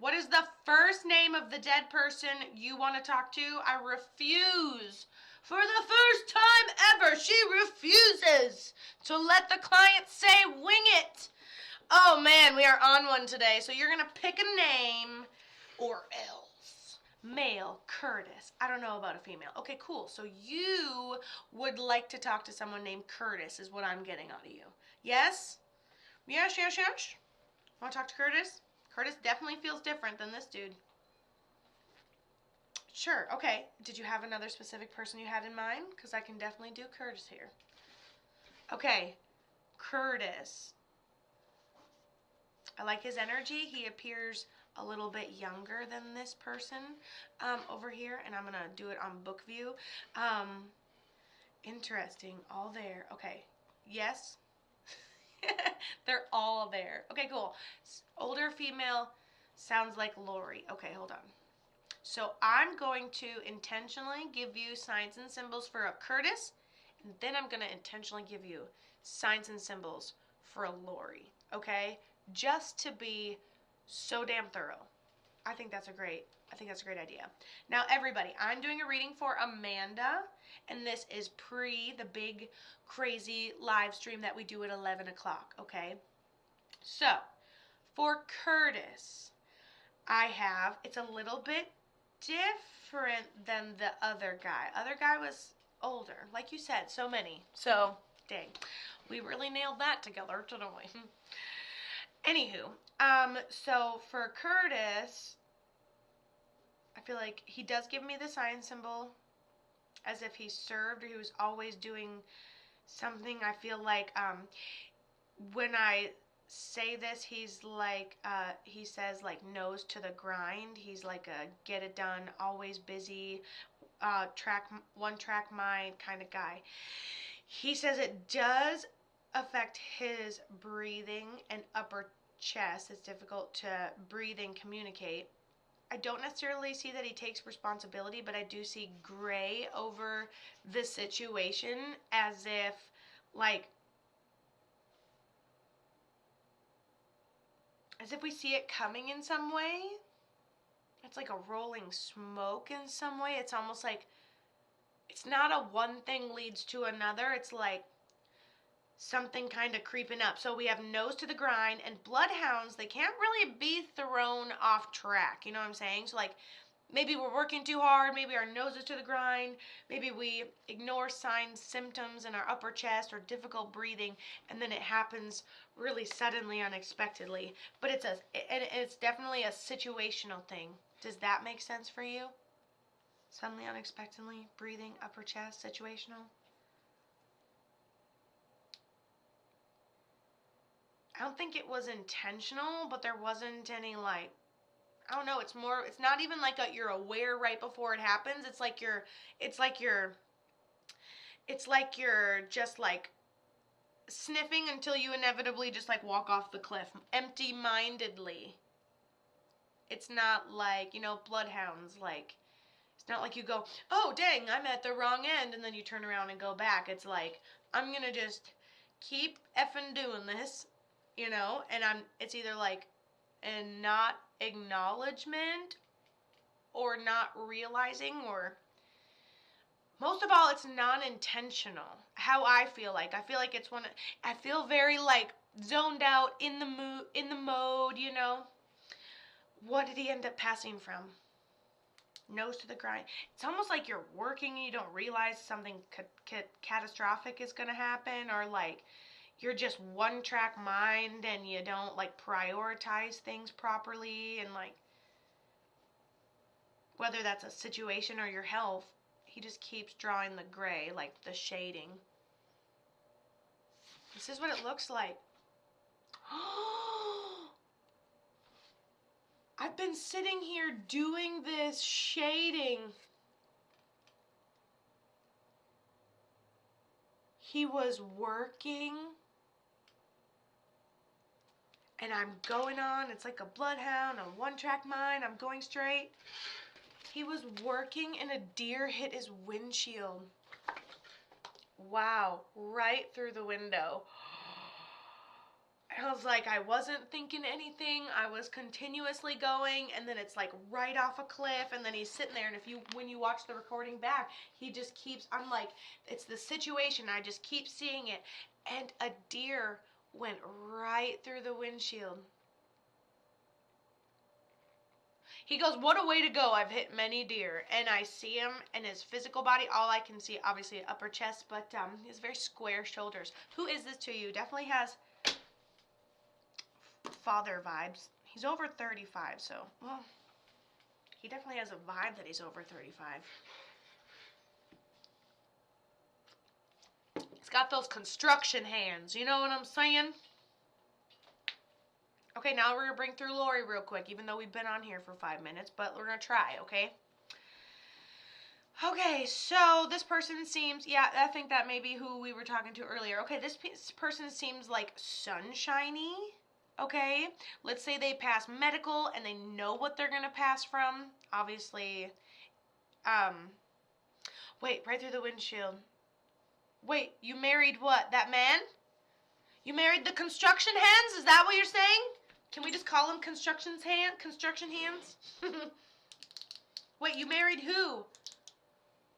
What is the first name of the dead person you want to talk to? I refuse. For the first time ever, she refuses to let the client say wing it. Oh man, we are on one today. So you're going to pick a name or else. Male, Curtis. I don't know about a female. Okay, cool. So you would like to talk to someone named Curtis is what I'm getting out of you. Yes? Yes. Want to talk to Curtis? Curtis definitely feels different than this dude. Sure, okay. Did you have another specific person you had in mind? Because I can definitely do Curtis here. Okay, Curtis. I like his energy. He appears a little bit younger than this person over here, and I'm going to do it on book view. Interesting. All there. Okay. Yes. They're all there. Okay, cool. Older female sounds like Lori. Okay, hold on. So I'm going to intentionally give you signs and symbols for a Curtis, and then I'm going to intentionally give you signs and symbols for a Lori. Okay? Just to be so damn thorough. I think that's a great idea. Now, everybody, I'm doing a reading for Amanda, and this is pre the big, crazy live stream that we do at 11 o'clock, okay? So, for Curtis, it's a little bit different than the other guy. Other guy was older, like you said, so many. So, dang, we really nailed that together, didn't we? Anywho, so for Curtis, I feel like he does give me the sign symbol as if he served or he was always doing something. I feel like when I say this, he's like, he says like nose to the grind. He's like a get it done, always busy, one track mind kind of guy. He says it does affect his breathing and upper chest. It's difficult to breathe and communicate. I don't necessarily see that he takes responsibility, but I do see gray over the situation as if, like, as if we see it coming in some way. It's like a rolling smoke in some way. It's almost like it's not a one thing leads to another. It's like something kind of creeping up. So we have nose to the grind, and bloodhounds, they can't really be thrown off track. You know what I'm saying? So like maybe we're working too hard, maybe our nose is to the grind, maybe we ignore signs, symptoms in our upper chest or difficult breathing, and then it happens really suddenly, unexpectedly. But it's definitely a situational thing. Does that make sense for you? Suddenly, unexpectedly, breathing, upper chest, situational. I don't think it was intentional, but there wasn't any like, I don't know, it's not even like you're aware right before it happens. It's like you're just like sniffing until you inevitably just like walk off the cliff empty-mindedly. It's not like, bloodhounds, like, it's not like you go, oh dang, I'm at the wrong end, and then you turn around and go back. It's like, I'm gonna just keep effing doing this. And it's either like a not acknowledgement or not realizing, or most of all, it's non-intentional. How I feel like it's I feel very like zoned out in the mode, What did he end up passing from? Nose to the grind. It's almost like you're working and you don't realize something catastrophic is going to happen, or like you're just one track mind and you don't like prioritize things properly, and like whether that's a situation or your health, he just keeps drawing the gray, like the shading. This is what it looks like. I've been sitting here doing this shading. He was working. And I'm going on. It's like a bloodhound, a one-track mind. I'm going straight. He was working and a deer hit his windshield. Wow. Right through the window. I was like, I wasn't thinking anything. I was continuously going, and then it's like right off a cliff, and then he's sitting there, and when you watch the recording back, he just keeps, I'm like, it's the situation, I just keep seeing it, and a deer went right through the windshield. He goes, what a way to go. I've hit many deer. And I see him in his physical body. All I can see, obviously, upper chest, but he has very square shoulders. Who is this to you? Definitely has father vibes. He's over 35, so, well, he definitely has a vibe that he's over 35. He's got those construction hands. You know what I'm saying? Okay, now we're going to bring through Lori real quick, even though we've been on here for 5 minutes, but we're going to try, okay? Okay, so this person seems, yeah, I think that may be who we were talking to earlier. Okay, this person seems like sunshiny, okay? Let's say they pass medical and they know what they're going to pass from. Obviously, wait, right through the windshield. Wait, you married what? That man? You married the construction hands? Is that what you're saying? Can we just call them construction hands? Wait, you married who?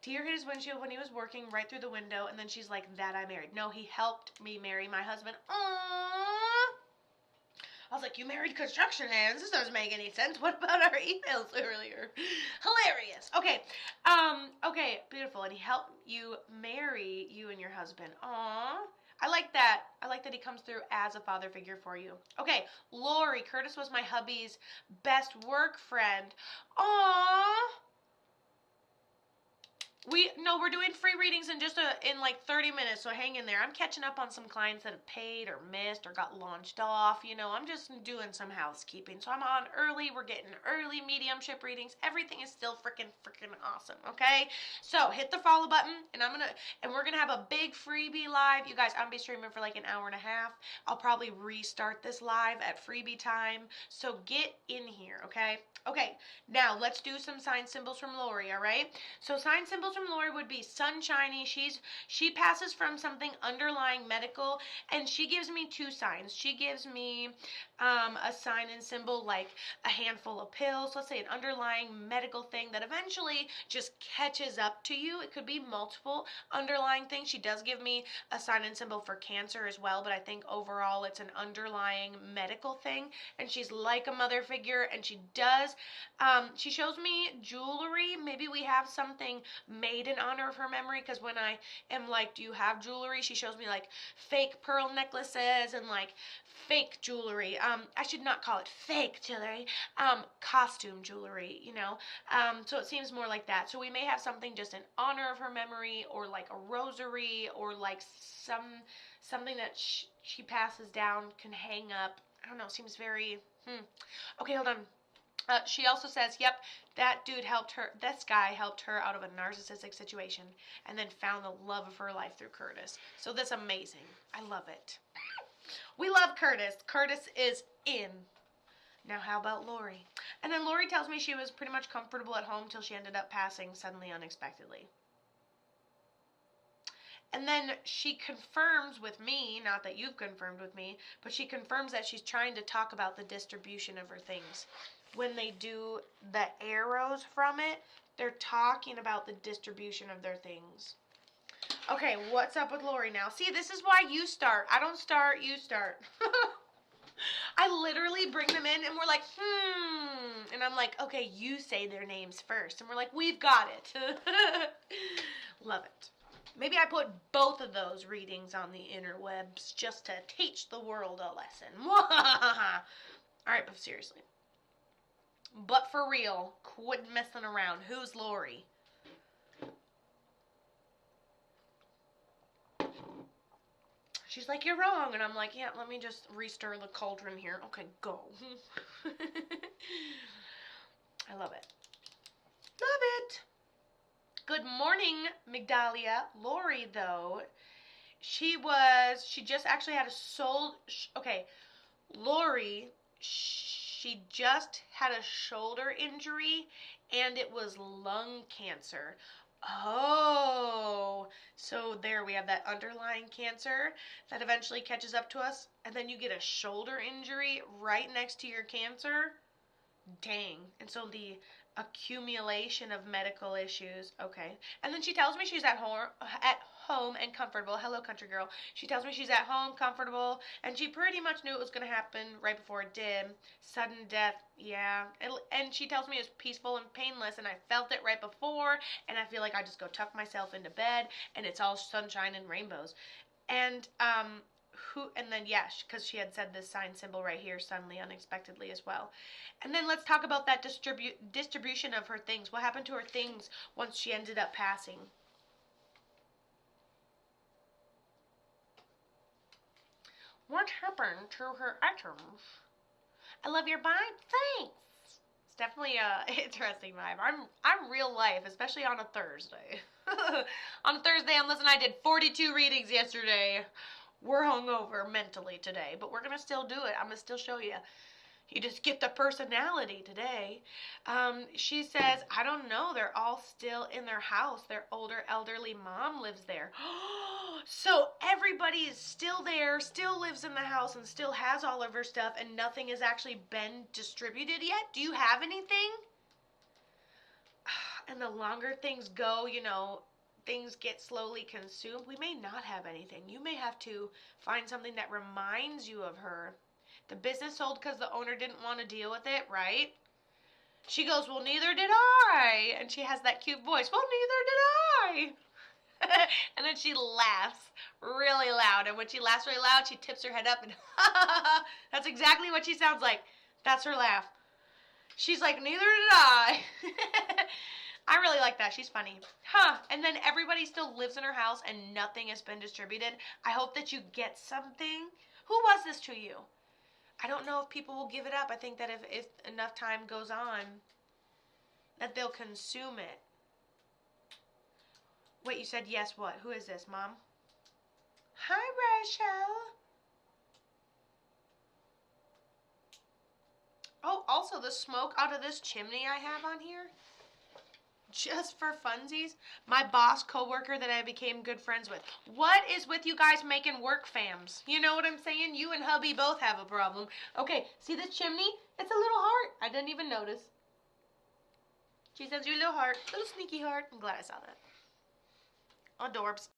Deer hit his windshield when he was working right through the window, and then she's like, that I married. No, he helped me marry my husband. Aww. I was like, you married construction hands? This doesn't make any sense. What about our emails earlier? Hilarious. Okay. Okay, beautiful. And he helped you marry you and your husband. Aww. I like that. I like that he comes through as a father figure for you. Okay, Lori. Curtis was my hubby's best work friend. Aww. We're doing free readings in like 30 minutes, so hang in there. I'm catching up on some clients that have paid or missed or got launched off. I'm just doing some housekeeping. So I'm on early. We're getting early mediumship readings. Everything is still freaking awesome, okay? So hit the follow button, and we're gonna have a big freebie live. You guys, I'm gonna be streaming for like an hour and a half. I'll probably restart this live at freebie time. So get in here, okay? Okay, now let's do some sign symbols from Lori, all right? So sign symbols from Lori would be sunshiny. She passes from something underlying medical, and she gives me two signs. She gives me a sign and symbol like a handful of pills. Let's say an underlying medical thing that eventually just catches up to you. It could be multiple underlying things. She does give me a sign and symbol for cancer as well, but I think overall it's an underlying medical thing, and she's like a mother figure, and she shows me jewelry. Maybe we have something made in honor of her memory, because when I am like, do you have jewelry? She shows me like fake pearl necklaces and like fake jewelry. I should not call it fake jewelry. Costume jewelry, so it seems more like that. So we may have something just in honor of her memory, or like a rosary, or like something that she passes down, can hang up. I don't know, seems very, Okay, hold on. She also says, yep, this guy helped her out of a narcissistic situation and then found the love of her life through Curtis. So that's amazing. I love it. We love Curtis. Curtis is in. Now how about Lori? And then Lori tells me she was pretty much comfortable at home till she ended up passing suddenly, unexpectedly. And then she confirms with me, not that you've confirmed with me, but she confirms that she's trying to talk about the distribution of her things. When they do the arrows from it, they're talking about the distribution of their things. Okay, what's up with Lori now? See, this is why you start. I don't start, you start. I literally bring them in and we're like, and I'm like, okay, you say their names first. And we're like, we've got it. Love it. Maybe I put both of those readings on the interwebs just to teach the world a lesson. Alright, but seriously. But for real, quit messing around. Who's Lori? She's like, you're wrong. And I'm like, yeah, let me just restir the cauldron here. Okay, go. I love it. Love it. Good morning, Migdalia. Lori, though, she just actually had Lori, she just had a shoulder injury, and it was lung cancer. Oh, so there we have that underlying cancer that eventually catches up to us, and then you get a shoulder injury right next to your cancer. Dang. And so the accumulation of medical issues. Okay. And then she tells me she's at home and comfortable. Hello, country girl. She tells me she's at home, comfortable, and she pretty much knew it was going to happen right before it did. Sudden death, yeah. And she tells me it's peaceful and painless, and I felt it right before, and I feel like I just go tuck myself into bed, and it's all sunshine and rainbows. And and then yes, because she had said this sign symbol right here, suddenly, unexpectedly as well. And then let's talk about that distribution of her things. What happened to her things once she ended up passing? What happened to her items? I love your vibe. Thanks. It's definitely a interesting vibe. I'm real life, especially on a Thursday. On a Thursday, I'm listening. I did 42 readings yesterday. We're hungover mentally today, but we're gonna still do it. I'm gonna still show you. You just get the personality today. She says, I don't know. They're all still in their house. Their older elderly mom lives there. So everybody is still there, still lives in the house, and still has all of her stuff, and nothing has actually been distributed yet. Do you have anything? And the longer things go, things get slowly consumed. We may not have anything. You may have to find something that reminds you of her. The business sold because the owner didn't want to deal with it, right? She goes, well, neither did I. And she has that cute voice. Well, neither did I. And then she laughs really loud. And when she laughs really loud, she tips her head up. And that's exactly what she sounds like. That's her laugh. She's like, neither did I. I really like that. She's funny. And then everybody still lives in her house and nothing has been distributed. I hope that you get something. Who was this to you? I don't know if people will give it up. I think that if enough time goes on, that they'll consume it. Wait, you said yes, what? Who is this, Mom? Hi, Rachel. Oh, also the smoke out of this chimney I have on here, just for funsies, my boss coworker that I became good friends with. What is with you guys making work fams? You know what I'm saying? You and hubby both have a problem. Okay, see this chimney? It's a little heart. I didn't even notice. She sends you a little heart, little sneaky heart. I'm glad I saw that. Adorbs.